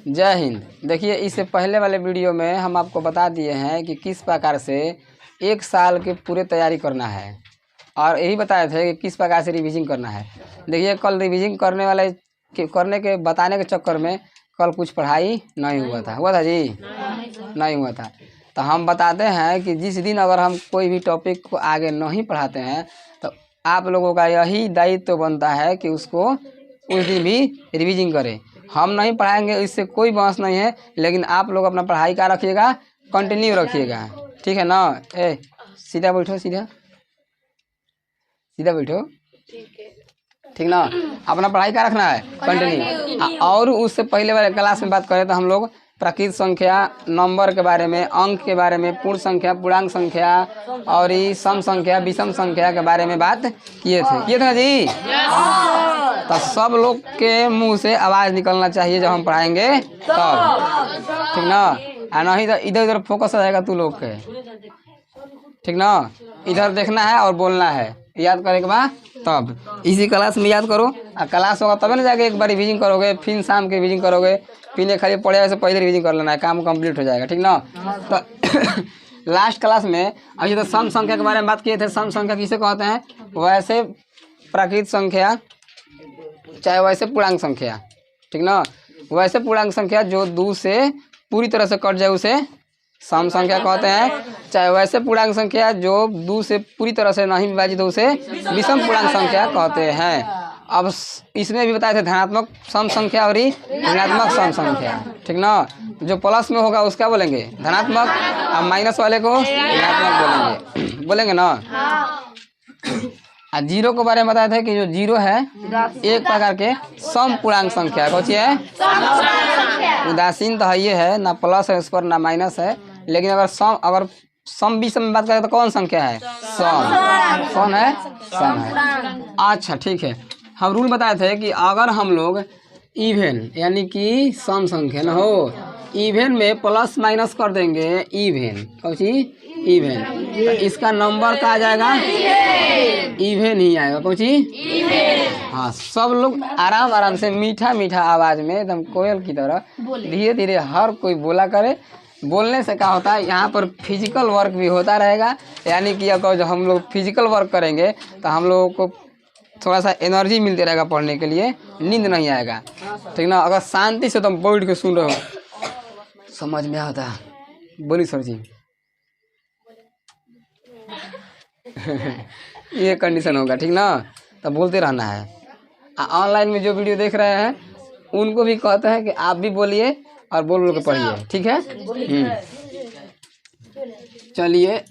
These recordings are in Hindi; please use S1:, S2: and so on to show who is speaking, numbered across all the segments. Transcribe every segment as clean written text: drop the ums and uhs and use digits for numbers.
S1: जय हिंद। देखिए, इससे पहले वाले वीडियो में हम आपको बता दिए हैं कि किस प्रकार से एक साल की पूरी तैयारी करना है और यही बताए थे कि किस प्रकार से रिवीजन करना है। देखिए, कल रिवीजन करने के बताने के चक्कर में कल कुछ पढ़ाई नहीं हुआ था जी, नहीं हुआ था। तो हम बताते हैं कि जिस दिन अगर हम कोई भी टॉपिक को आगे नहीं पढ़ाते हैं तो आप लोगों का यही दायित्व बनता है कि उसको उस दिन भी रिवीजन करें। हम नहीं पढ़ाएंगे, इससे कोई बहस नहीं है, लेकिन आप लोग अपना पढ़ाई का रखिएगा, कंटिन्यू रखिएगा, ठीक है ना। सीधा बैठो, सीधा बैठो, ठीक ना। अपना पढ़ाई का रखना है कंटिन्यू। और उससे पहले वाले क्लास में बात करें तो हम लोग प्राकृत संख्या, नंबर के बारे में, अंक के बारे में, पूर्ण संख्या, पूर्णांक संख्या और सम संख्या, विषम संख्या के बारे में बात किए थे ना जी। तो सब लोग के मुंह से आवाज़ निकलना चाहिए जब हम पढ़ाएंगे तब, ठीक ना। और नहीं तो इधर उधर फोकस हो जाएगा तू लोग के, ठीक ना। इधर देखना है और बोलना है, याद करे के बाद तब इसी क्लास में याद करो। और क्लास होगा तब ना जाके एक बार रिवीजन करोगे, फिर शाम के रिवीजन करोगे, फिर खाली पढ़े से पहले रिवीजन कर लेना है, काम कंप्लीट हो जाएगा, ठीक ना। तो लास्ट क्लास में अभी तो सम संख्या के बारे में बात किए थे। सम संख्या किसे कहते हैं? वैसे प्राकृत संख्या चाहे वैसे पूर्णांक संख्या, ठीक ना। वैसे पूर्णांक संख्या जो 2 से पूरी तरह से कट जाए उसे सम संख्या कहते हैं। चाहे वैसे पूर्णांक संख्या जो 2 से पूरी तरह से नहीं विभाजित हो उसे विषम पूर्णांक संख्या कहते हैं। अब इसमें भी बताए थे धनात्मक सम संख्या और ऋणात्मक सम संख्या, ठीक ना। जो प्लस में होगा उसका बोलेंगे धनात्मक, और माइनस वाले को ऋणात्मक बोलेंगे ना। और जीरो के बारे में बताए थे कि जो जीरो है एक प्रकार के सम पूर्णांक संख्या कौन सी है? उदासीन तो है, ये है ना, प्लस है उस पर ना माइनस है। लेकिन अगर सम विषम में बात करें तो कौन संख्या है? सम। कौन है? सम है। अच्छा, ठीक है। हम रूल बताए थे कि अगर हम लोग इवेन यानी कि सम संख्या न हो, इवेन में प्लस माइनस कर देंगे, इवेन कौन सी? इवेन, तो इसका नंबर क्या आ जाएगा? इवेन ही आएगा, कौन सी? हाँ, सब लोग आराम आराम से मीठा मीठा आवाज में एकदम कोयल की तरह धीरे धीरे हर कोई बोला करे। बोलने से क्या होता है, यहाँ पर फिजिकल वर्क भी होता रहेगा। यानी कि अगर जब हम लोग फिजिकल वर्क करेंगे तो हम लोगों को थोड़ा सा एनर्जी मिलती रहेगा पढ़ने के लिए, नींद नहीं आएगा, ठीक ना। अगर शांति से तुम बैठ के सुन रहे हो समझ में आता। बोली सर जी। ये कंडीशन होगा, ठीक ना। तब बोलते रहना है। ऑनलाइन में जो वीडियो देख रहे हैं उनको भी कहते हैं कि आप भी बोलिए और बोल के पढ़िए, ठीक है। चलिए,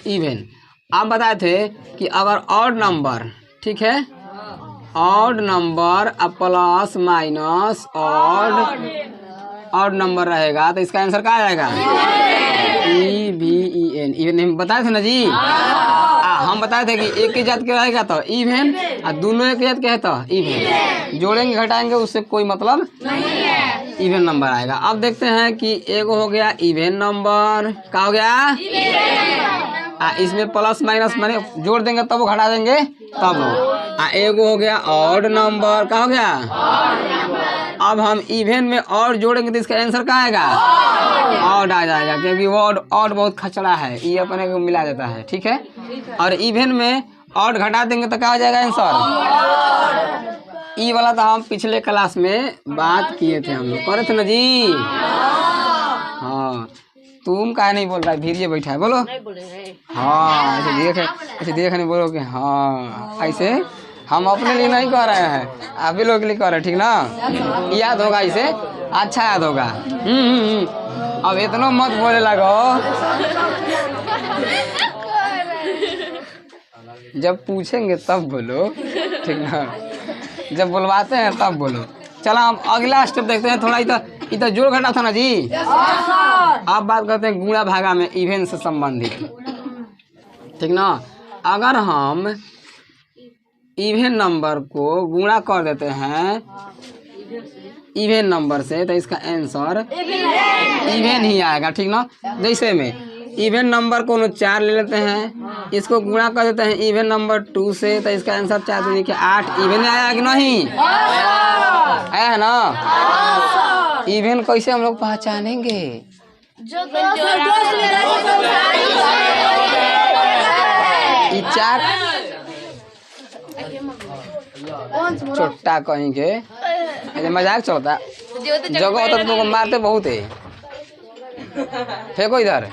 S1: इवेन आप बताए थे कि अगर ऑड नंबर, ठीक है, odd number plus minus odd number रहेगा तो इसका आंसर क्या आएगा? EVEN। इवेन बताए थे ना जी। हम बताए थे कि एक ही जात के रहेगा तो इवेन, और दोनों एक जात के है तो इवेन। जोड़ेंगे घटाएंगे उससे कोई मतलब नहीं है, इवेन नंबर आएगा। अब देखते हैं कि एगो हो गया इवेन नंबर, क्या हो गया? इसमें प्लस माइनस माने जोड़ देंगे तब वो घटा देंगे तब। एगो हो गया ऑड नंबर, क्या हो गया? अब हम इवेन में और जोड़ेंगे तो इसका आंसर क्या आएगा? ऑड आ जाएगा, क्योंकि वो ऑड बहुत खचड़ा है, ये अपने को मिला देता है, ठीक है। और इवेन में ऑड घटा देंगे तो क्या हो जाएगा आंसर? ई वाला तो हम पिछले क्लास में बात किए थे, हम लोग करे थे ना जी। हाँ, तुम काहे नहीं बोल रहा है? धीरे बैठा है, बोलो। हाँ, ऐसे देख नहीं बोलो कि हाँ, ऐसे हम अपने लिए नहीं कह रहे हैं, आप भी लोग के लिए कह रहे हैं, ठीक ना। याद होगा, इसे अच्छा याद होगा। अब इतना मत बोले लगो, जब पूछेंगे तब बोलो, ठीक ना। जब बुलवाते हैं तब बोलो। चलो, हम अगला स्टेप देखते हैं। थोड़ा इधर जोड़ घटा था ना जी। अब बात करते हैं गुणा भागा में इवेन से संबंधित, ठीक ना। अगर हम इवेन नंबर को गुणा कर देते हैं इवेन नंबर से तो इसका आंसर इवेन ही आएगा, ठीक ना। जैसे में इवेन नंबर को 4 ले लेते हैं, इसको गुणा कर देते हैं इवेन नंबर 2 से तो इसका आंसर 4 दूनी के 8 इवेन आया कि नहीं? आया है ना। इवन कैसे हम लोग पहचानेंगे? ई चार छोटा कहेंगे, ऐसे मजाक चलता जगह होता तो तुमको मारते बहुत है। फेंको इधर।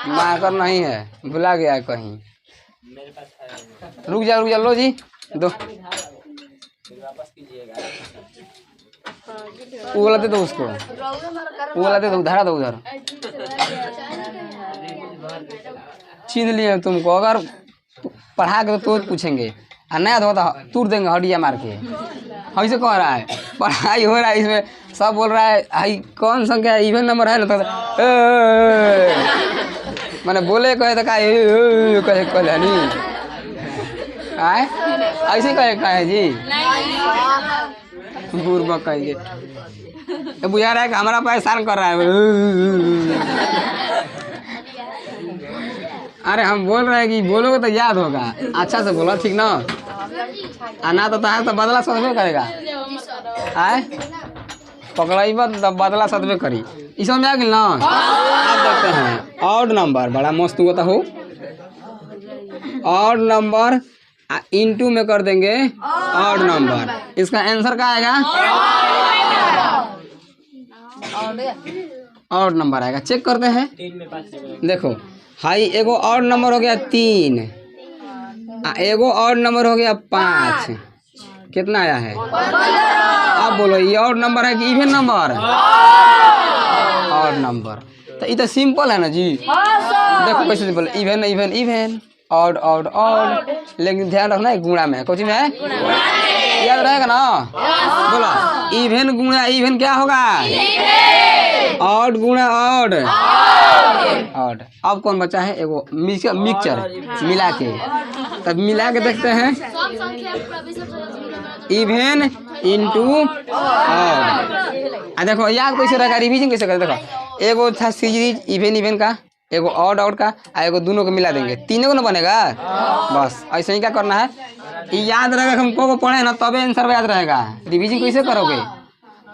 S1: मारकर नहीं है, भुला गया है कहीं। रुक जा लो जी, दो वो वाला दे दो उसको, वो वाला दे दो, धरा दो उधर। छीन लिए तुमको, अगर पढ़ा के तो पूछेंगे और नया धोता तूर देंगे हड्डिया मार के। ऐसे कह रहा है पढ़ाई हो रहा है, इसमें सब बोल रहा है हाई कौन संख्या इवन नंबर है ना, तो मैंने बोले कहे तो कहे कहे नहीं आए ऐसे कहे जी बुरबक कहेंगे। तो बुझा रहा है कि हमारा परेशान कर रहा है। अरे हम बोल रहे हैं कि बोलोगे तो याद होगा, अच्छा से बोलो ठीक ना। आना तो बदला सदबे करेगा, आए पकड़ब तो बदला सदबे करी। इस में आ गई ना। आप देखते हैं ऑड नंबर बड़ा मस्त होता हो। ऑड नंबर इनटू में कर देंगे ऑड नंबर, इसका आंसर क्या आएगा? ऑड नंबर आएगा। चेक करते हैं, देखो हाई एगो ऑड नंबर हो गया 3, एगो ऑड नंबर हो गया 5, कितना आया है? अब बोलो ये ऑड नंबर है कि इवन नंबर? Odd number. तो ये तो सिंपल है ना जी। देखो कैसे simple, even even even, odd odd odd, लेकिन ध्यान रखना है गुणा में। कौन में है? याद रहेगा ना। बोलो इवन गुणा इवन क्या होगा? ऑड गुणा ऑड ऑड। अब कौन बचा है? एगो मिक्सचर मिला के, तब मिला के देखते हैं इवन इंटू ऑड। देखो याद कैसे रहेगा, रिवीजन कैसे करें? देखो एगो था सीरीज इवन इवन का, एगो ऑड ऑड का, एगो दोनों को मिला देंगे, तीनों को ना बनेगा। बस ऐसे ही क्या करना है, याद रहेगा। हमको को पढ़े ना तबे आंसर याद रहेगा। रिवीजन कैसे करोगे?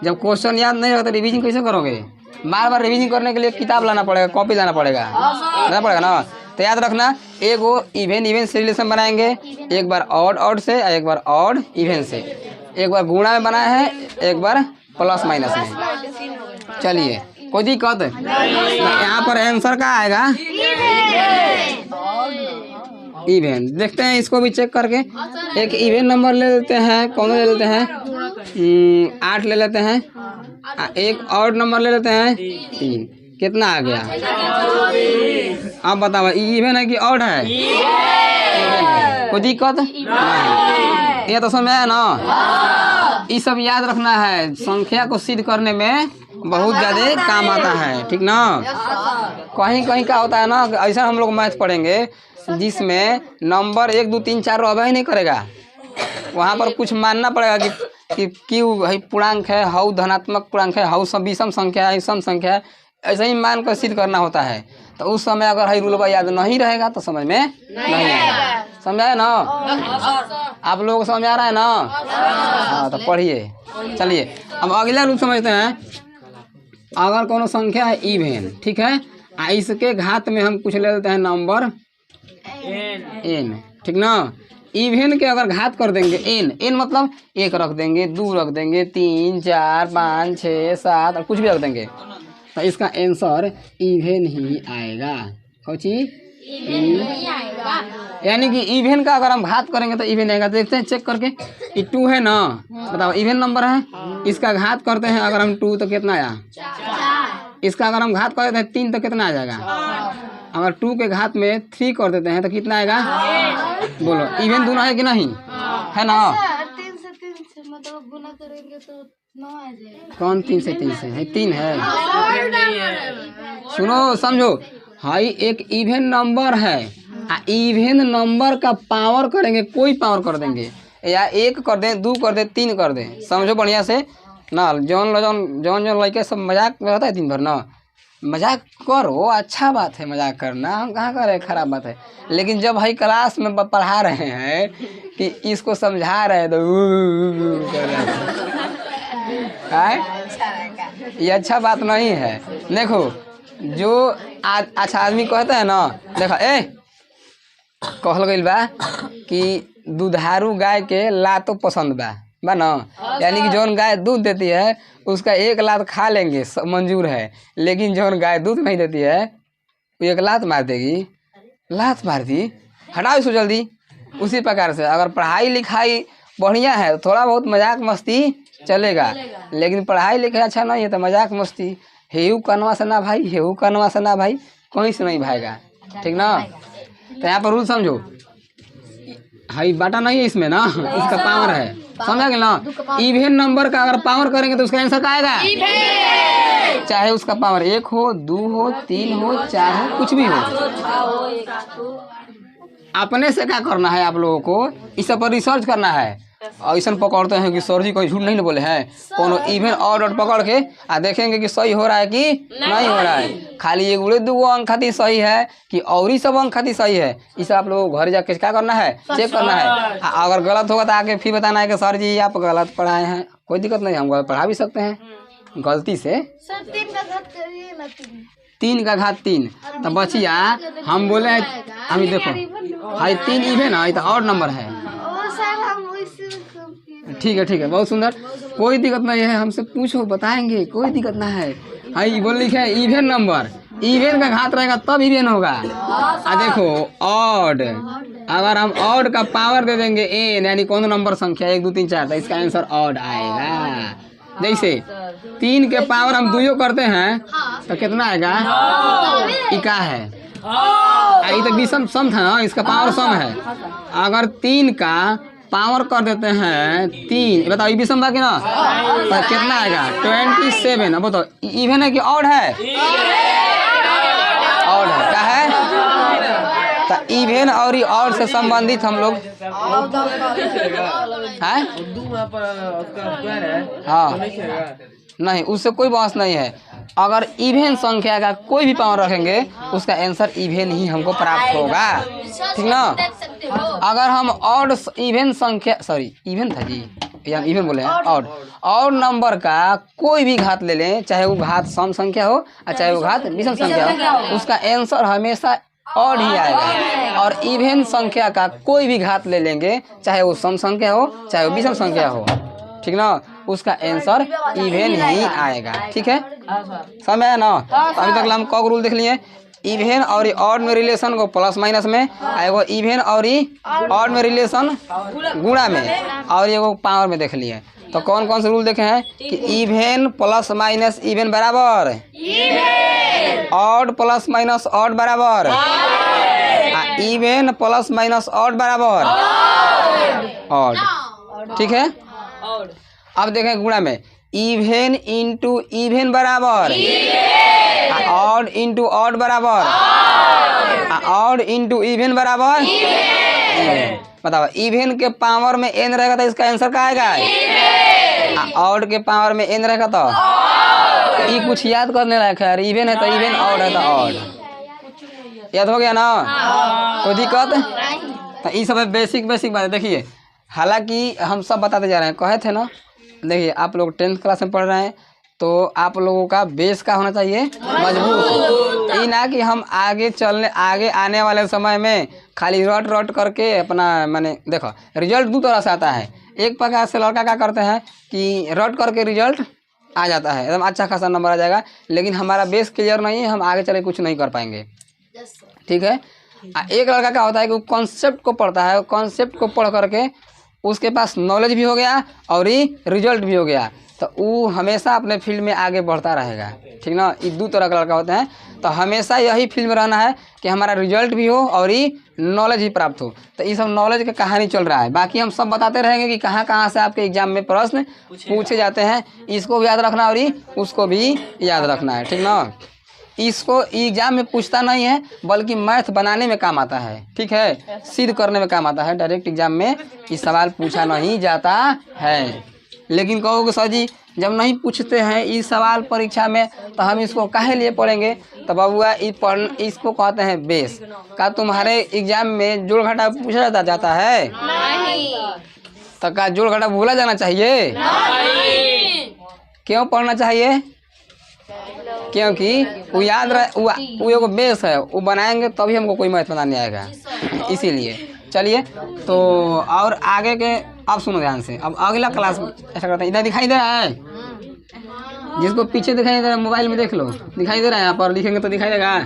S1: जब क्वेश्चन याद नहीं होगा तो रिवीजन कैसे करोगे? बार बार रिवीजन करने के लिए किताब लाना पड़ेगा, कॉपी लाना पड़ेगा ना। तो याद रखना, एगो इवन इवन से रिलेशन बनाएंगे, एक बार ऑड ऑड से और एक बार ऑड इवन से। एक बार गुणा में बनाया है, एक बार प्लस माइनस में। चलिए कोई दिक्कत? यहाँ पर आंसर क्या आएगा? इवन। देखते हैं इसको भी चेक करके। एक इवन नंबर ले लेते हैं, कौन ले लेते हैं? 8 ले लेते हैं। एक ऑड नंबर ले लेते हैं 3, कितना आ गया? आप बताओ इवन है कि ऑड है? कोई दिक्कत नहीं, ये तो समझ आया ना। ये सब याद रखना है, संख्या को सिद्ध करने में बहुत ज़्यादा काम आता है, ठीक ना। कहीं कहीं क्या होता है ना, ऐसा हम लोग मैथ पढ़ेंगे जिसमें नंबर 1 2 3 4 रहबे ही नहीं करेगा। वहाँ पर कुछ मानना पड़ेगा कि क्यों है पूर्णांक है, हाउ धनात्मक पूर्णांक है, हाउ सब विषम संख्या है, सम संख्या है, ऐसे ही मान कर सिद्ध करना होता है। तो उस समय अगर हाई रूल याद नहीं रहेगा तो समझ में नहीं आएगा। समझाया ना? आप लोगों को समझ आ रहा है ना? हाँ तो पढ़िए। चलिए अब अगला रूल समझते हैं। अगर कोनो संख्या है इवन, ठीक है, इसके घात में हम कुछ ले लेते हैं नंबर n, ठीक ना। इवन के अगर घात कर देंगे n मतलब 1 रख देंगे, 2 रख देंगे, 3 4 5 6 7 और कुछ भी रख देंगे, तो इसका आंसर इवन ही आएगा। कौची? यानी कि इवन का अगर हम घात करेंगे तो इवन आएगा। देखते हैं चेक करके, ये 2 है ना, बताओ इवन नंबर है, इसका घात करते हैं अगर हम 2 तो कितना आया? इसका अगर हम घात कर देते हैं 3 तो कितना आ जाएगा? अगर 2 के घात में 3 कर देते हैं तो कितना आएगा? बोलो इवन दोनों है कि नहीं? है ना।
S2: 3 से मतलब गुना करेंगे तो 9 आ जाएगा।
S1: कौन 3 से 3 से है? 3 है। सुनो समझो, हाई एक इवन नंबर है, इवन नंबर का पावर करेंगे, कोई पावर कर देंगे, या 1 कर दें, 2 कर दें, 3 कर दें। समझो बढ़िया से ना। जौन लड़के सब मजाक में होता है दिन भर ना, मजाक करो, अच्छा बात है मजाक करना, हम कहाँ कर रहे हैं खराब बात है। लेकिन जब भाई क्लास में पढ़ा रहे हैं कि इसको समझा रहे हैं तो कर रहे हैं, ये अच्छा बात नहीं है। देखो जो अच्छा आदमी कहता है ना, देखो कहल गइल बा कि दुधारू गाय के लातो पसंद बा ना, यानी कि जौन गाय दूध देती है उसका एक लात खा लेंगे मंजूर है, लेकिन जौन गाय दूध नहीं देती है वो एक लात मार देगी, लात मार दी, हटाओ इसको जल्दी। उसी प्रकार से अगर पढ़ाई लिखाई बढ़िया है तो थोड़ा बहुत मजाक मस्ती चलेगा, लेकिन पढ़ाई लिखाई अच्छा नहीं है तो मजाक मस्ती हेहू कनवा से ना भाई, हेहू कनवा से ना भाई, कहीं से नहीं भाएगा, ठीक ना। तो यहाँ पर रूल समझो, हाई बाटा नहीं है इसमें ना, इसका पावर है, समझा कि ना। इवेन नंबर का अगर पावर करेंगे तो उसका आंसर क्या आएगा, चाहे उसका पावर 1 हो, 2 हो, 3 हो, 4 हो, कुछ भी हो। अपने से क्या करना है आप लोगों को, इस पर रिसर्च करना है। ऐसा पकड़ते हैं कि सर जी कोई झूठ नहीं बोले हैं, कोनो इवेन ऑर्डर पकड़ के देखेंगे कि सही हो रहा है कि नहीं हो रहा है। खाली एक उड़े 2 अंक खातिर सही है कि और ही सब अंक खातिर सही है, इसे आप लोग घर जाके क्या करना है, चेक करना है। अगर गलत होगा तो आके फिर बताना है कि सर जी आप गलत पढ़ाए हैं, कोई दिक्कत नहीं, हम गलत पढ़ा भी सकते हैं गलती से। 3 का घात 3 तो बचिया हम बोले हैं, हम देखो हाई 3 इवेन है तो और नंबर है, ठीक है बहुत सुंदर, कोई दिक्कत नहीं है, हमसे पूछो बताएंगे, कोई दिक्कत ना है। हाई बोल लिखे है इवेन नंबर, इवेन का घात रहेगा तब इवेन होगा। देखो ऑड, अगर हम ऑड का पावर दे देंगे n यानी कौन नंबर संख्या 1 2 3 4 तो इसका आंसर ऑड आएगा। जैसे 3 के पावर हम 2 करते हैं तो कितना आएगा, इका है, ये तो विषम सम था ना, इसका पावर सम है। अगर 3 का पावर कर देते हैं 3, बताओ ये विषम बाकी ना, तो कितना आएगा 27। अब बताओ इवेन है कि ऑड है, ऑड है, क्या है, तो इवेन और ऑड से संबंधित हम लोग हैं, हाँ नहीं उससे कोई बहस नहीं है। अगर इवेन संख्या का कोई भी पावर रखेंगे उसका आंसर इवेन ही हमको प्राप्त होगा, ठीक ना। अगर हम ऑड इवेन संख्या, सॉरी इवेन था जी, या इवेन बोले हैं, ऑड नंबर का कोई भी घात ले लें, चाहे वो घात सम संख्या हो और चाहे वो घात विषम संख्या हो, उसका आंसर हमेशा ऑड ही आएगा। और इवेन संख्या का कोई भी घात ले लेंगे, चाहे वो सम संख्या हो चाहे वो विषम संख्या हो, ठीक ना, उसका आंसर इवेन ही आएगा, ठीक है, समझ आया ना। अभी तक हम कॉक रूल देख लिए, इवेन और ऑड में रिलेशन को प्लस माइनस में, एगो इवेन और ऑड में रिलेशन गुणा में, और एगो पावर में देख लिए। तो कौन कौन से रूल देखे हैं कि इवेन प्लस माइनस इवेन बराबर, ऑड प्लस माइनस ऑड बराबर, इवेन प्लस माइनस ऑड बराबर ऑड, ठीक है। अब देखें गुणा में, इवेन इंटू इवेन बराबर, ऑड इंटू ऑड बराबर, ऑड इंटू इवेन बराबर इवेन। बताओ इवेन के पावर में n रहेगा तो इसका आंसर क्या आएगा, ऑड के पावर में n रहेगा तो ये कुछ याद करने लायक है, इवेन है तो इवेन, ऑड है तो ऑड, याद हो गया ना, कोई दिक्कत। तो ये सब है बेसिक बात है। देखिए हालांकि हम सब बताते जा रहे हैं, कहे थे ना, देखिए आप लोग 10th क्लास में पढ़ रहे हैं तो आप लोगों का बेस का होना चाहिए मजबूत, ये ना कि हम आगे आने वाले समय में खाली रट करके अपना, मैंने देखो रिजल्ट 2 तरह से आता है। एक प्रकार से लड़का क्या करते हैं कि रट करके रिजल्ट आ जाता है, एकदम अच्छा खासा नंबर आ जाएगा, लेकिन हमारा बेस क्लियर नहीं है, हम आगे चले कुछ नहीं कर पाएंगे, ठीक है। एक लड़का क्या होता है कि वो कॉन्सेप्ट को पढ़ता है, कॉन्सेप्ट को पढ़ करके उसके पास नॉलेज भी हो गया और ये रिजल्ट भी हो गया, तो वो हमेशा अपने फील्ड में आगे बढ़ता रहेगा, ठीक ना। ये 2 तरह का लड़का होते हैं, तो हमेशा यही फील्ड में रहना है कि हमारा रिजल्ट भी हो और ये नॉलेज ही प्राप्त हो। तो ये सब नॉलेज का कहानी चल रहा है, बाकी हम सब बताते रहेंगे कि कहाँ से आपके एग्जाम में प्रश्न पूछे जाते हैं, इसको भी याद रखना और उसको भी याद रखना है, ठीक ना। इसको एग्जाम में पूछता नहीं है बल्कि मैथ बनाने में काम आता है, ठीक है, सिद्ध करने में काम आता है। डायरेक्ट एग्जाम में ये सवाल पूछा नहीं जाता है। लेकिन कहोगे सर जी जब नहीं पूछते हैं इस सवाल परीक्षा में तो हम इसको काहे लिए पढ़ेंगे। तो बबुआ इसको कहते हैं बेस। क्या तुम्हारे एग्जाम में जोड़ घटा पूछा जाता है? तो क्या जोड़ घटा भूला जाना चाहिए? क्यों पढ़ना चाहिए? क्योंकि वो याद रहे, वो एगो बेस है, वो बनाएंगे तभी हमको कोई मैथ बनाने आएगा। इसीलिए चलिए तो और आगे के अब सुनो ध्यान से। अब अगला क्लास ऐसा करते हैं। इधर दिखाई दे रहा है? जिसको पीछे दिखाई दे रहा है मोबाइल में देख लो, दिखाई दे रहा है। यहाँ पर लिखेंगे तो दिखाई देगा।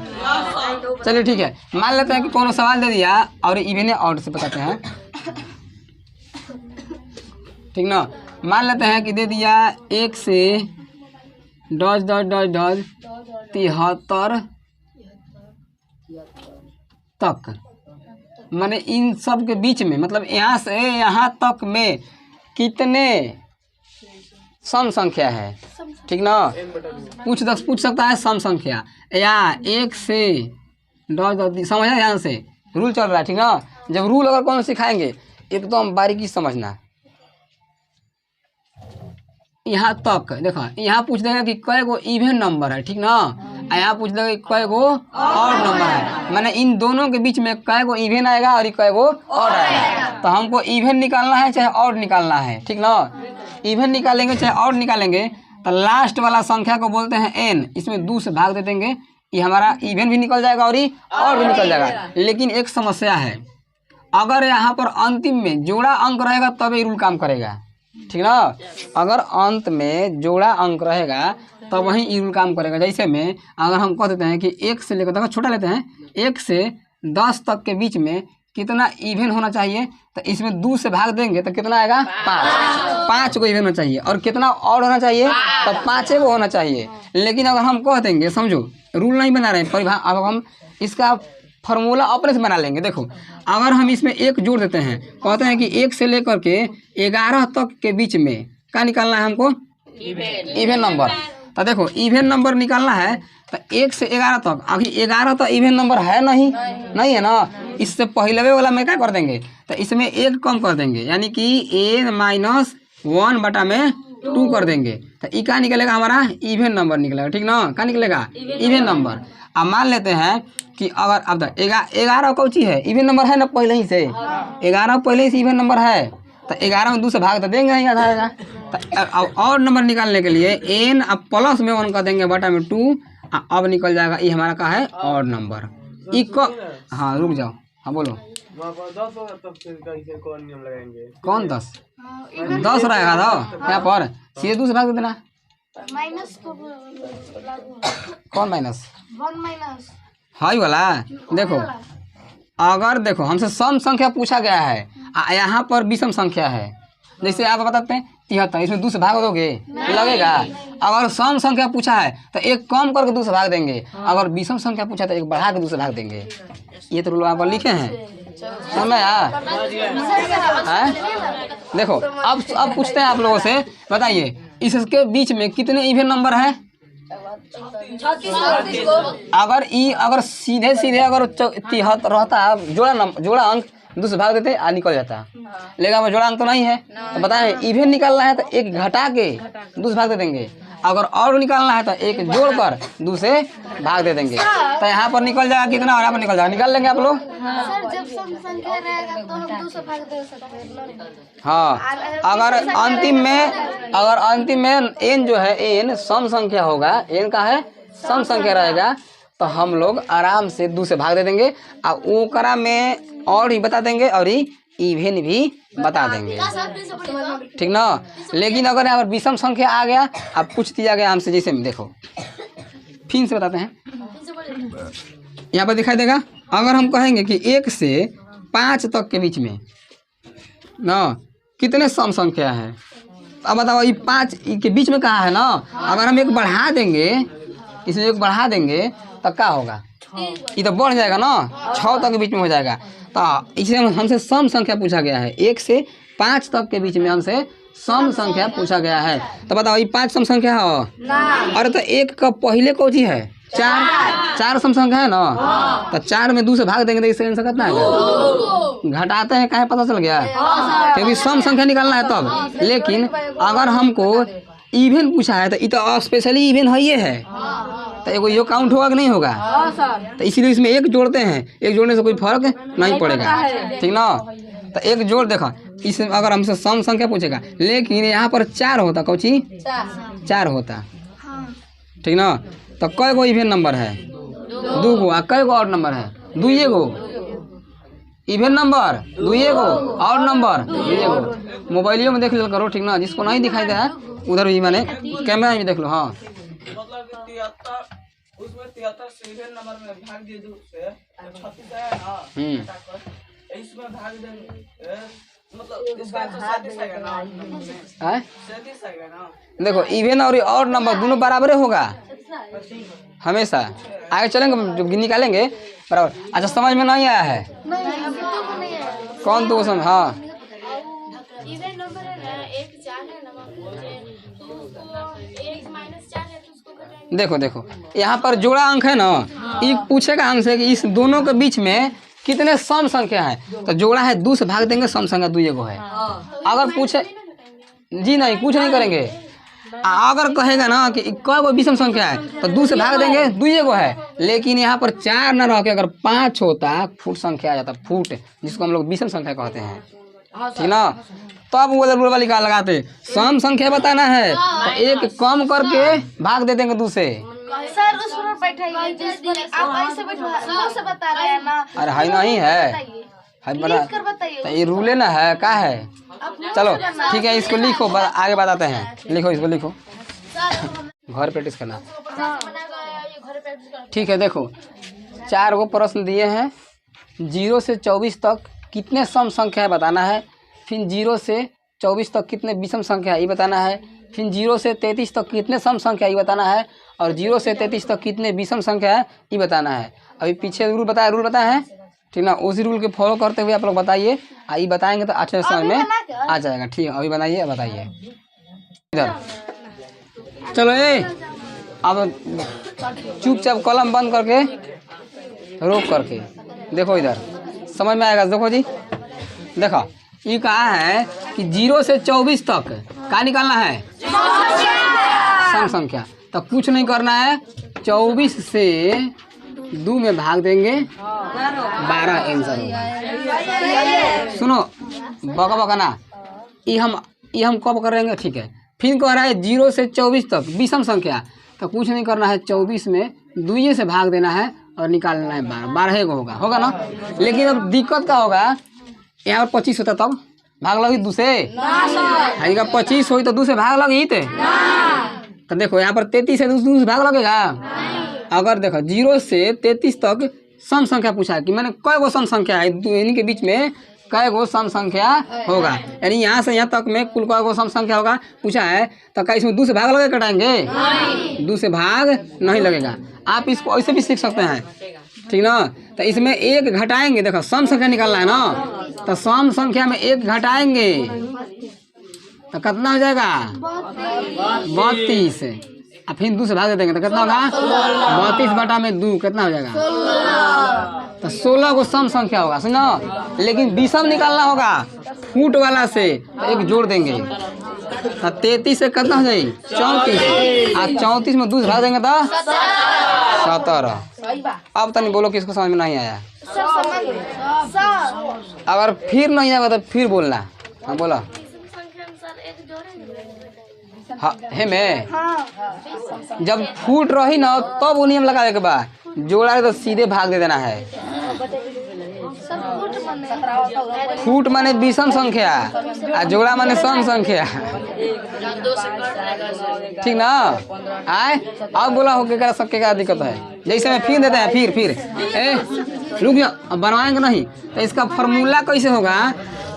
S1: चलिए ठीक है, मान लेते हैं कि कोनो सवाल दे दिया और इवन आउट से बताते हैं, ठीक ना। मान लेते हैं कि दे दिया 1 से डॉज 73 तक, माने इन सब के बीच में, मतलब यहाँ से यहाँ तक में कितने सम संख्या है, ठीक ना। पूछ सकता है सम संख्या, या 1 से समझना ध्यान से, रूल चल रहा है, ठीक ना। जब रूल अगर कौन सिखाएंगे एकदम बारीकी समझना। यहाँ तक देखो, यहाँ पूछ देगा कि कई गो इवन नंबर है, ठीक ना। यहाँ पूछ देगा कि कई गो ऑड नंबर है, माने इन दोनों के बीच में कई गो इवन आएगा और कई गो ऑड आएगा। तो हमको इवन निकालना है चाहे ऑड निकालना है, ठीक ना। इवन निकालेंगे चाहे ऑड निकालेंगे तो लास्ट वाला संख्या को बोलते हैं n। इसमें 2 से भाग दे देंगे, ये हमारा इवन भी निकल जाएगा और ये ऑड भी निकल जाएगा। लेकिन एक समस्या है, अगर यहाँ पर अंतिम में जोड़ा अंक रहेगा तब ये रूल काम करेगा, ठीक ना। अगर अंत में जोड़ा अंक रहेगा तब वही ये रूल काम करेगा। जैसे में अगर हम कह देते हैं कि 1 से लेकर, देखो छोटा लेते हैं, 1 से 10 तक के बीच में कितना इवन होना चाहिए, तो इसमें 2 से भाग देंगे तो कितना आएगा 5 को इवन होना चाहिए। और कितना और होना चाहिए, तो 5 को होना चाहिए। लेकिन अगर हम कह देंगे, समझो रूल नहीं बना रहे हैं, अब हम इसका फार्मूला अपने से बना लेंगे। देखो अगर हम इसमें 1 जोड़ देते हैं, कहते हैं कि 1 से लेकर के 11 तक के बीच में क्या निकालना है हमको, इवन नंबर। तो देखो इवन नंबर निकालना है तो 1 से 11 तक, अभी 11 तो इवन नंबर है नहीं है ना। इससे पहले वाला में क्या कर देंगे, तो इसमें 1 कम कर देंगे, यानी कि n-1/2 कर देंगे। तो ये क्या निकलेगा, हमारा इवन नंबर निकलेगा, ठीक ना। क्या निकलेगा, इवन नंबर। अब मान लेते हैं कि अगर अब 11 कौन चीज है, इवन नंबर है ना पहले ही से, 11 पहले ही से इवन नंबर है, तो 11 में 2 से भाग तो देंगे नहीं, आधा आएगा। तो अब और नंबर निकालने के लिए n अब प्लस में 1 कर देंगे बटा में 2, अब निकल जाएगा ये हमारा का है और नंबर। हाँ रुक जाओ, हाँ बोलो।
S3: 10 होगा तब फिर कैसे कौन नियम लगाएंगे?
S1: कौन 10 रहेगा तो यहाँ पर सीधे 2 से भाग दे देना।
S2: माइनस को लागू,
S1: कौन माइनस,
S2: 1 माइनस
S1: हाई वाला। देखो अगर देखो हमसे सम संख्या पूछा गया है, यहाँ पर विषम संख्या है, जैसे आप बताते हैं 73, इसमें 2 से भाग दोगे लगेगा। अगर सम संख्या पूछा है तो 1 कम करके 2 से भाग देंगे, अगर विषम संख्या पूछा तो 1 बढ़ा के 2 से भाग देंगे। ये तो रूल आप लिखे हैं, समझ में आया? देखो अब पूछते हैं आप लोगों से, बताइए इसके बीच में कितने इवन नंबर है। अगर सीधे अगर 73 रहता, जोड़ा अंक 2 से भाग देते आ निकल जाता, लेकिन अब जोड़ा अंक तो नहीं है, तो बताएं इवन निकालना है तो 1 घटा के 2 से भाग दे देंगे। अगर और निकालना है तो 1 जोड़कर 2 से भाग दे देंगे, तो यहाँ पर निकल जाएगा कितना और यहाँ पर निकल जाएगा, निकाल लेंगे आप लोग।
S2: सर जब सम संख्या रहेगा तो हम 2 से भाग दे सकते हैं।
S1: हाँ अगर अंतिम में n जो है n सम संख्या होगा, n का है सम संख्या रहेगा, तो हम लोग आराम से 2 से भाग दे देंगे। अब ओकरा में और ही बता देंगे और इवन भी बता देंगे, ठीक ना। लेकिन अगर यहाँ पर विषम संख्या आ गया, अब पूछ दिया गया हमसे, जैसे में देखो फिर से बताते हैं, यहाँ पर दिखाई देगा। अगर हम कहेंगे कि 1 से 5 तक के बीच में ना कितने सम संख्या है, अब बताओ ये 5 के बीच में कहाँ है ना। अगर हम 1 बढ़ा देंगे, इसमें 1 बढ़ा देंगे तो क्या होगा, ये तो बढ़ जाएगा ना, 6 तक के बीच में हो जाएगा। तो इसलिए हमसे सम संख्या पूछा गया है, 1 से 5 तक के बीच में हमसे सम संख्या पूछा गया है। तो बताओ ये 5 सम संख्या है, अरे तो 1 का पहले कौन सी है, चार सम संख्या है ना, तो 4 में 2 से भाग देंगे तो इससे आंसर कितना आएगा? घटाते हैं कहे पता चल गया, क्योंकि सम संख्या निकालना है तब। लेकिन अगर हमको इवन पूछा है तो ये तो स्पेशली इवन है, ये है तो एगो यो काउंट होगा कि नहीं होगा? तो इसीलिए इसमें एक जोड़ते हैं, एक जोड़ने से कोई फर्क नहीं पड़ेगा, ठीक ना। तो एक जोड़ देखो, इस अगर हमसे सम संख्या पूछेगा, लेकिन यहाँ पर 4 होता, कौची 4 होता, ठीक ना। तो कई गो इवन नंबर है? 2 गो। आ कई गो और नंबर है? 2 गो। इवन नंबर 2 गो, और नंबर 2 गो। मोबाइलियो में देख लिया करो, ठीक ना। जिसको नहीं दिखाई दे है उधर भी मैंने कैमरा में देख लो। हाँ
S3: मतलब कि 73 उसमें 73 से इवन नंबर में भाग दिए 2 से 36 है ना, इसमें भाग देंगे मतलब इसका तो 37 आएगा ना, 37 आएगा ना।
S1: देखो इवन और और नंबर दोनों बराबर होगा हमेशा। आगे चलेंगे जब निकालेंगे बराबर। अच्छा समझ में नहीं आया है?
S2: नहीं अभी तो नहीं है।
S1: कौन तो समझ? हाँ
S2: इवन नंबर है ना, 1 4 है ना, तो उसको 1 - 4 है तो उसको घटाएंगे।
S1: देखो यहाँ पर जोड़ा अंक है ना, ये पूछेगा अंक से कि इस दोनों के बीच में कितने सम संख्या है। तो जोड़ा है 2 से भाग देंगे, सम संख्या 2 गो है। अगर पूछे जी नहीं, कुछ नहीं करेंगे। अगर कहेगा ना कि कई गो विषम संख्या है तो 2 से भाग देंगे, 2 गो है। लेकिन यहाँ पर 4 न रह के अगर 5 होता, फुट संख्या आ जाता, फुट, जिसको हम लोग विषम संख्या कहते हैं, ठीक ना। तब वो रूल वाली का लगाते, सम संख्या बताना है तो 1 कम करके भाग दे देंगे 2 से।
S2: सर उस पर बैठाइए, जिस पर आप ऐसे बैठो से बता रहे हैं ना।
S1: अरे है नहीं है, है बना
S2: कर बताइए।
S1: तो ये रूले ना है, क्या है? चलो ठीक है, इसको लिखो, आगे बताते हैं। लिखो, इसको लिखो, घर प्रैक्टिस करना। ठीक है, देखो 4 गो प्रश्न दिए हैं। 0 से 24 तक कितने सम संख्या है बताना है। फिर 0 से 24 तक कितने विषम संख्या है ये बताना है। फिर 0 से 33 तक कितने सम संख्या ये बताना है। और 0 से 33 तक कितने विषम संख्या है ये बताना है। अभी पीछे रूल बताया है, ठीक ना। उसी रूल के फॉलो करते हुए आप लोग बताइए। ये बताएंगे तो अच्छे समझ में आ जाएगा। ठीक है, अभी बनाइए, बताइए इधर। चलो ये अब चुपचाप कलम बंद करके रोक करके देखो, इधर समझ में आएगा। देखो जी, देखो ये कहा है कि 0 से 24 तक क्या निकालना है? सम संख्या। तो कुछ नहीं करना है, 24 से 2 में भाग देंगे, 12 आंसर होगा। सुनो बका ना, ये हम कब करेंगे? ठीक है, फिर कह रहा है 0 से 24 तक विषम संख्या। तो कुछ नहीं करना है, 24 में 2 से भाग देना है और निकालना है 12 को होगा ना। लेकिन अब दिक्कत क्या होगा, यहाँ पर 25 होता तब भाग लगी 2 से, 25 हुई तो 2 से भाग लगी तो देखो यहाँ पर 33 से 2 से भाग लगेगा। अगर देखो 0 से 33 तक सम संख्या पूछा है कि मैंने कई गो सम संख्या है, इन्हीं के बीच में कई गो सम संख्या होगा, यानी यहाँ से यहाँ तक में कुल कई गो सम संख्या होगा पूछा है। तो क्या इसमें 2 से भाग लगे कटाएंगे? 2 से भाग नहीं लगेगा। आप इसको ऐसे भी सीख सकते हैं, ठीक ना। तो इसमें 1 घटाएंगे, देखो सम संख्या निकालना है ना, तो सम संख्या में 1 घटाएंगे तो कितना हो जाएगा? 32। और फिर 2 से भाग दे देंगे तो कितना होगा? 32 बटा में 2 कितना हो जाएगा? तो 16 को सम संख्या होगा, सुनो। लेकिन विषम निकालना होगा फुट वाला से, तो 1 जोड़ देंगे तो 33 से कितना हो जाएगी? 34। और 34 में 2 से भाग देंगे तो 17। अब तनी बोलो किसको समझ में नहीं आया? अगर फिर नहीं आएगा तो फिर बोलना। हाँ बोला। हाँ हे में जब फूट रही ना तब वो नियम लगावे के बाद जोड़ा है तो सीधे भाग दे देना है। फूट माने विषम संख्या और जोड़ा माने सम संख्या, ठीक ना। आए अब बोला हो के सबके क्या दिक्कत है? जैसे में फिर देते हैं, फिर रुक जा, बनवाएंगे नहीं तो इसका फार्मूला कैसे होगा?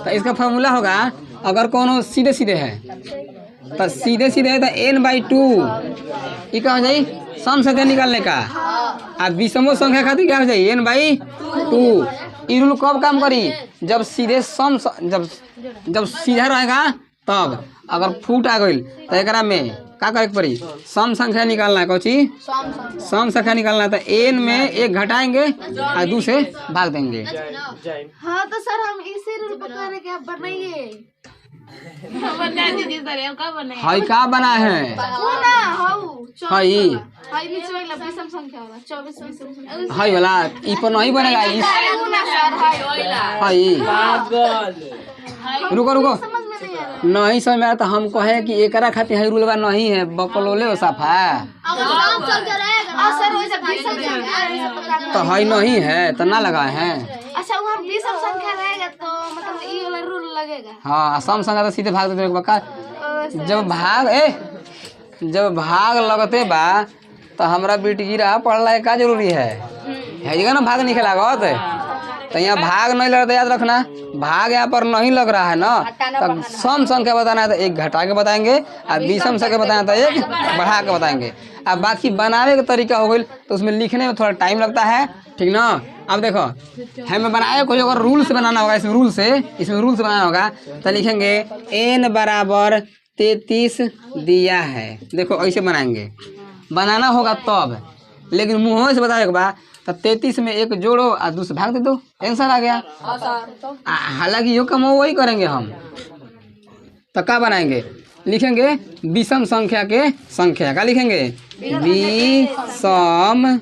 S1: तो इसका फार्मूला होगा, अगर कोनो सीधे सीधे है तो सीधे है तो n/2 ये क्या हो जाए? सम संख्या निकालने का। और विषमो संख्या खातिर क्या हो जाए? n/2। ये रूल कब काम करी? जब सीधे सम जब सीधा रहेगा तब। अगर फूट आ गई तो एकरा में का करे के पड़ी, सम संख्या निकालना है। कौची सम संख्या निकालना है। तो एन में एक घटाएंगे और 2 से भाग देंगे।
S2: हाँ तो सर हम इसी रूल पर कह रहे कि आप बनाइए। बना दीजिए सर, हम का बनाए?
S1: हई का बना है?
S2: वो ना हाउ
S1: हई
S2: हाई बीच में विषम संख्या होगा 24 विषम संख्या।
S1: हई वाला ई पर नहीं बनेगा। इस
S2: वो ना सर
S1: हई रुको रुको,
S2: समझ में नहीं आ रहा।
S1: नहीं समझ में आया तो हम कहे कि एकरा खातिर हई रूलवा नहीं है, बकलोले हो सफा।
S2: अब संख्या रहेगा सर, वैसे विषम संख्या
S1: तो हई नहीं है तो ना लगाए हैं।
S2: अच्छा वहाँ विषम संख्या रहेगा तो मतलब ये वाला रूल लगेगा।
S1: हाँ सम संख्या तो सीधे भाग देते बका। जब भाग लगते बा तो हमरा बिटगिरा पढ़ला है का जरूरी है जगह ना भाग नहीं लागत। तो यहाँ भाग नहीं लग रहा तो याद रखना, भाग यहाँ पर नहीं लग रहा है ना, तो सम संख्या बताना है तो एक घटा के बताएंगे और विषम संख्या बताना है तो एक बढ़ा के बताएंगे। अब बाकी बनाने का तरीका हो गई तो उसमें लिखने में थोड़ा टाइम लगता है, ठीक ना। अब देखो हमें बनाए कोई अगर रूल से बनाना होगा, इसमें रूल से बनाना होगा तो लिखेंगे n बराबर 33 दिया है। देखो ऐसे बनाएंगे, बनाना होगा तब, लेकिन मुँह से बताने के बाद तो 33 में एक जोड़ो और 2 से भाग दे दो, आंसर आ गया। हालांकि यो काम वही करेंगे हम। तो क्या बनाएंगे, लिखेंगे विषम संख्या के संख्या। क्या लिखेंगे, विषम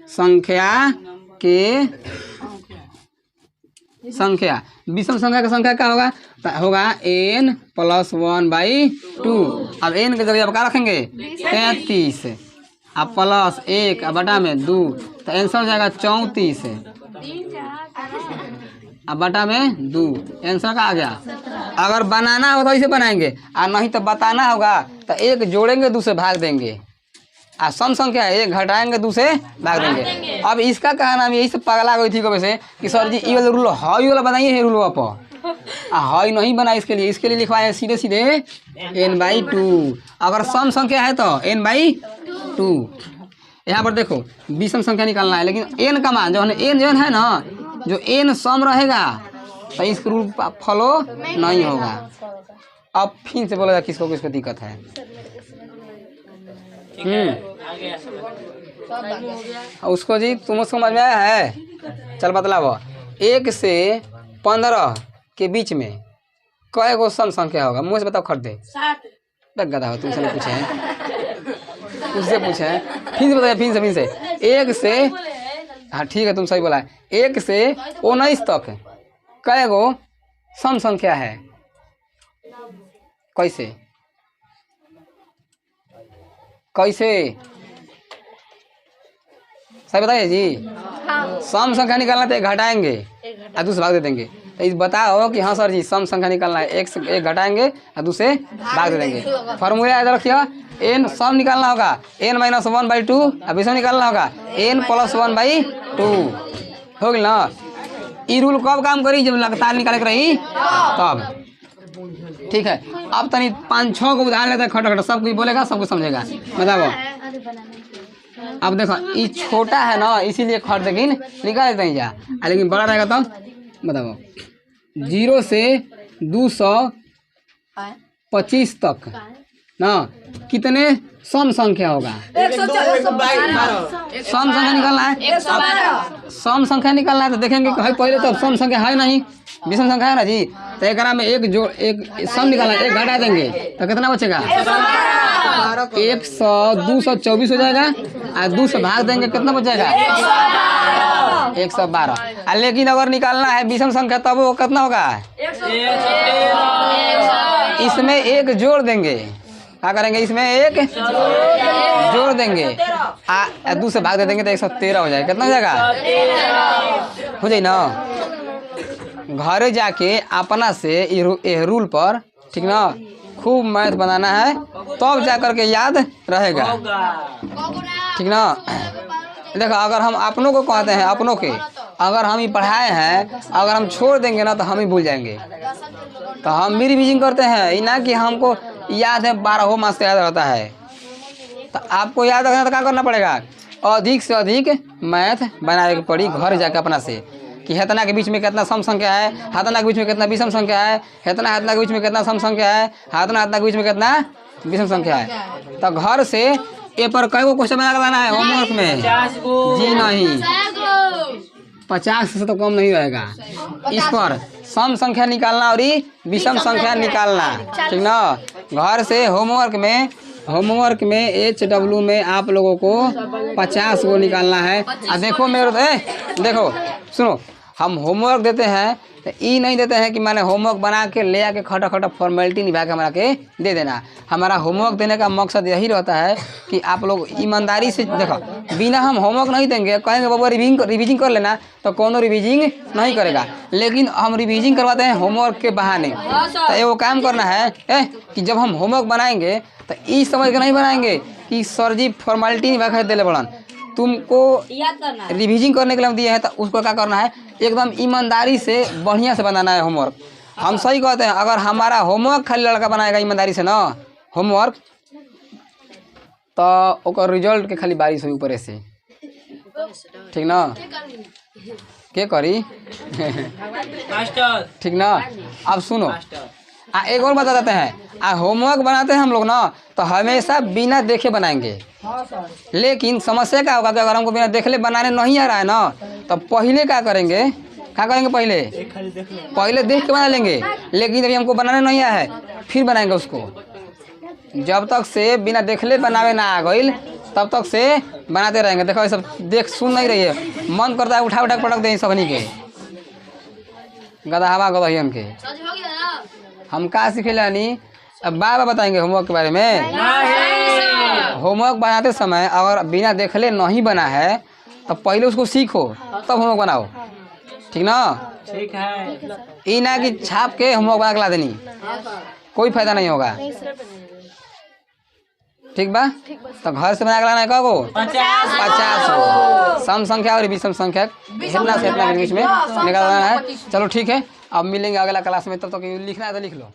S1: संख्या के संख्या। विषम संख्या का संख्या क्या होगा, होगा n + 1/2। अब n के जगह क्या रखेंगे 33 अब +1 बटा में 2 तो आंसर हो जाएगा 34 अब बटा में 2, आंसर का आ गया। अगर बनाना हो तो ऐसे बनाएंगे और नहीं तो बताना होगा तो एक जोड़ेंगे 2 से भाग देंगे। आ सम संख्या है एक घटाएंगे 2 से भाग देंगे। अब इसका कहना हम यही से पगला गई थी कभी से कि सर जी ये वाला रूल हई वाला बनाइए है रूल पर, हई नहीं बना। इसके लिए लिखवाए सीधे सीधे n/2। अगर सम संख्या है तो n/2। यहाँ पर देखो विषम संख्या निकालना है, लेकिन n का मान जो है ना, जो n सम रहेगा तो इस रूल फॉलो नहीं होगा। अब फिर से बोला किसको किसको दिक्कत है। उसको जी तुम समझ में आया है, चल बतलाओ। 1 से 15 के बीच में कै गो सम संख्या होगा, मुझे बताओ खरीदे। 7 गधा हो, तुमसे नहीं पूछे हैं, उससे पूछे हैं। फिर से बताइए, फिर से 1 से, हाँ ठीक है तुम सही बोला है, 1 से 19 तक कै गो सम संख्या है। कैसे सही बताइए जी। सम संख्या निकालना तो एक घटाएंगे और 2 से भाग दे देंगे। तो इस बताओ कि हाँ सर जी सम संख्या निकालना है, एक घटाएंगे और 2 से भाग दे देंगे। फॉर्मूला याद रखिए, n सम निकालना होगा n - 1/2 और विषम निकालना होगा n + 1/2। हो गया ना। ये रूल कब काम करी, जब लगातार निकाले रही तब, ठीक है। अब तनी 5-6 को उदाहरण लेते हैं, खट सब कुछ बोलेगा, सब कुछ समझेगा। बताओ अब देखो ये छोटा है ना, इसीलिए खट लेकिन निकाल देते हैं जा, लेकिन बड़ा रहेगा तो बताओ 0 से 225 तक ना कितने सम संख्या होगा। सम संख्या निकालना है, सम संख्या निकालना है तो देखेंगे कि पहले तो सम संख्या है नहीं, विषम संख्या है ना जी। तो एक में एक सम निकालना है, एक घटा देंगे तो कितना बचेगा 224 हो जाएगा और 2 से भाग देंगे कितना बच जाएगा 112। लेकिन अगर निकालना है विषम संख्या तब वो कितना होगा, इसमें एक जोड़ देंगे। क्या करेंगे, इसमें एक जोड़ देंगे और 2 से भाग दे देंगे तो 113 हो जाएगा। कितना हो जाएगा, हो जाए ना। घरे जाके अपना से ये रूल पर, ठीक ना, खूब मैथ बनाना है तब जा करके याद रहेगा, ठीक ना। देखो अगर हम अपनों को कहते हैं, अपनों के अगर हम ही पढ़ाए हैं, अगर हम छोड़ देंगे ना तो हम ही भूल जाएंगे। तो हम भी रिवीजन करते हैं, ये ना कि हमको याद है 12 मास से याद रहता है। तो आपको याद रखना तो क्या करना पड़ेगा, अधिक से अधिक मैथ बनाने की पड़ी घर जाके अपना से, कि हेतना के बीच में कितना सम संख्या है, हेतना के बीच में कितना विषम संख्या है, हेतना के बीच में कितना सम संख्या है, हेतना के बीच में कितना विषम संख्या है। तो घर से ए पर कई गो क्वेश्चन बना के लाना है होमवर्क में। जी नहीं, 50 से तो कम नहीं रहेगा। इस पर सम संख्या निकालना और विषम संख्या निकालना, ठीक ना। घर से होमवर्क में HW में आप लोगों को 50 को निकालना है। देखो मेरे देखो सुनो, हम होमवर्क देते हैं तो ये नहीं देते हैं कि मैंने होमवर्क बना के ले आके खटा खटा फॉर्मेलिटी निभा के हमारा के दे देना। हमारा होमवर्क देने का मकसद यही रहता है कि आप लोग ईमानदारी से देखो, बिना हम होमवर्क नहीं देंगे, कहेंगे बाबा रिविजिंग कर लेना, तो कोनो रिविजिंग नहीं करेगा। लेकिन हम रिविजिंग करवाते हैं होमवर्क के बहाने। तो ये वो काम करना है कि जब हम होमवर्क बनाएंगे तो ये समझ के नहीं बनाएंगे कि सर जी फॉर्मेलिटी निभा के दे बड़न, तुमको रिविजिंग करने के लिए हम दिए हैं, तो उसको क्या करना है, एकदम ईमानदारी से बढ़िया से बनाना है होमवर्क। हम सही कहते हैं, अगर हमारा होमवर्क खाली लड़का बनाएगा ईमानदारी से ना होमवर्क, तो ओकर रिजल्ट के खाली बारिश हुई ऊपर से, ठीक ना। के करी ठीक ना। अब सुनो, एक और बता देते हैं, होमवर्क बनाते हैं हम लोग ना तो हमेशा बिना देखे बनाएंगे। लेकिन समस्या क्या होगा कि अगर हमको बिना देखे बनाने नहीं आ रहा है ना, तो पहले क्या करेंगे, पहले देख के बना लेंगे। लेकिन अभी हमको बनाने नहीं आया है, फिर बनाएंगे उसको। जब तक से बिना देखले बनावे ना आ गई, तब तक से बनाते रहेंगे। देखो ये सब देख सुन नहीं रही है, मन करता है उठा उठा के पटक दें सबनी के, गदहावा गदहियन के। हम का सीखेलानी, अब बार बताएंगे होमवर्क के बारे में। होमवर्क बनाते समय अगर बिना देखले नहीं बना है तो पहले उसको सीखो, तब होमवर्क बनाओ, ठीक ना।
S3: ठीक है,
S1: ये ना कि छाप के होमवर्क बना के ला देनी, कोई फायदा नहीं होगा, ठीक बा। तो घर से बना के लाना है कगो 50 सम संख्या और विषम संख्या इतना से इतना के बीच में निकालना है। चलो ठीक है, अब मिलेंगे अगला क्लास में, तब तक लिखना है तो लिख लो।